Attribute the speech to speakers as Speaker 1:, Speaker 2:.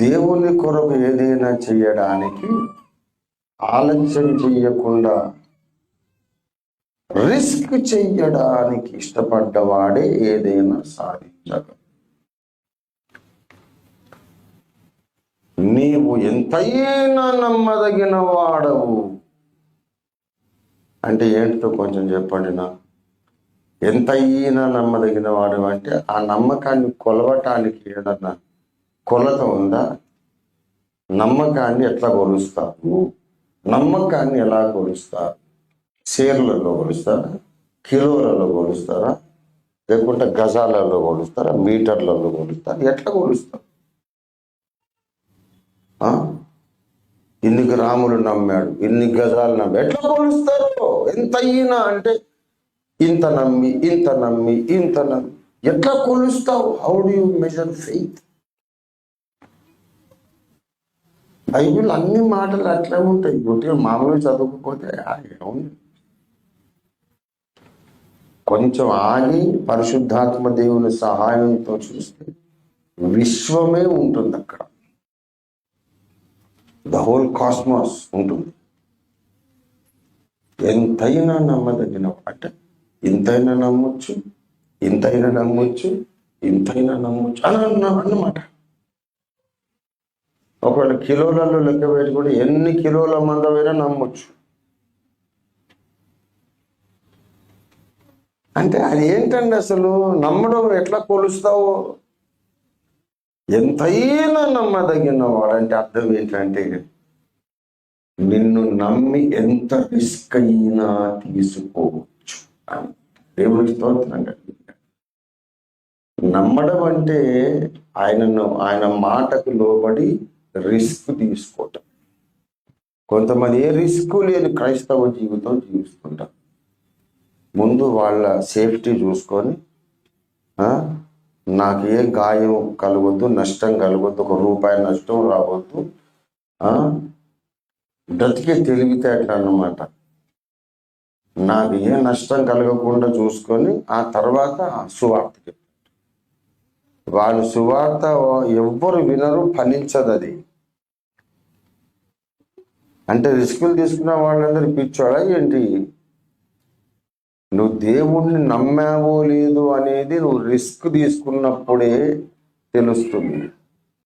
Speaker 1: దేవుని కొరకు ఏదైనా చేయడానికి ఆలస్యం చెయ్యకుండా రిస్క్ చెయ్యడానికి ఇష్టపడ్డవాడే ఏదైనా సాధించగలడు. నీవు ఎంతైనా నమ్మదగిన వాడవు అంటే ఏంటో కొంచెం చెప్పండి నాకు. ఎంతైనా నమ్మదగిన వాడు అంటే ఆ నమ్మకాన్ని కొలవటానికి ఏదన్నా కొలత ఉందా? నమ్మకాన్ని ఎట్లా కొలుస్తారు? నమ్మకాన్ని ఎలా కొలుస్తారు? షేర్లలో కొలుస్తారా? కిలోలలో కొలుస్తారా? లేకుంటే గజాలలో కొలుస్తారా? మీటర్లలో కొలుస్తారా? ఎట్లా కొలుస్తారు? ఇన్ని గ్రాములు నమ్మాడు, ఇన్ని గజాలు నమ్మాడు, ఎట్లా కొలుస్తారు? ఎంతైనా అంటే ఇంత నమ్మి ఇంత నమ్మి ఇంత నమ్మి ఎట్లా కొలుస్తావు? How do you measure faith? Bible అన్ని మాటలు అట్లా ఉంటాయి. ఒకటి మామూలుగా చదువుకుపోతే ఏముంది, కొంచెం ఆగి పరిశుద్ధాత్మ దేవుని సహాయంతో చూస్తే విశ్వమే ఉంటుంది అక్కడ. ద హోల్ కాస్మాస్ ఉంటుంది. ఎంతైనా నమ్మదగిన అంటే ఇంతైనా నమ్మొచ్చు, ఇంతైనా నమ్మొచ్చు, ఇంతైనా నమ్మొచ్చు అని అన్నమాట. ఒకవేళ కిలోలలో లెక్క పెట్టి కూడా ఎన్ని కిలోల మందమైనా నమ్మొచ్చు. అంటే అది ఏంటండి అసలు? నమ్మడం ఎట్లా కొలుస్తావో? ఎంతైనా నమ్మదగిన వాడంటే అర్థం ఏంటంటే నిన్ను నమ్మి ఎంత రిస్క్ అయినా తీసుకోవచ్చు అని. దేవుని స్తోత్రం. నమ్మడం అంటే ఆయన మాటకు లోబడి రిస్క్ తీసుకోవటం. కొంతమంది ఏ రిస్క్ లేని క్రైస్తవ జీవితం జీవిస్తుంటారు. ముందు వాళ్ళ సేఫ్టీ చూసుకొని నాకు ఏ గాయం కలగొద్దు, నష్టం కలగొద్దు, ₹1 నష్టం రావద్దు, బ్రతికే తెలివితేటలు అన్నమాట. నాకు ఏ నష్టం కలగకుండా చూసుకొని ఆ తర్వాత సువార్తకి వాళ్ళు సువార్త ఎవ్వరు వినరు, ఫలించదు. అది అంటే రిస్కులు తీసుకున్న వాళ్ళందరూ పిచ్చోడా ఏంటి? నువ్వు దేవుణ్ణి నమ్మావో లేదు అనేది నువ్వు రిస్క్ తీసుకున్నప్పుడే తెలుస్తుంది.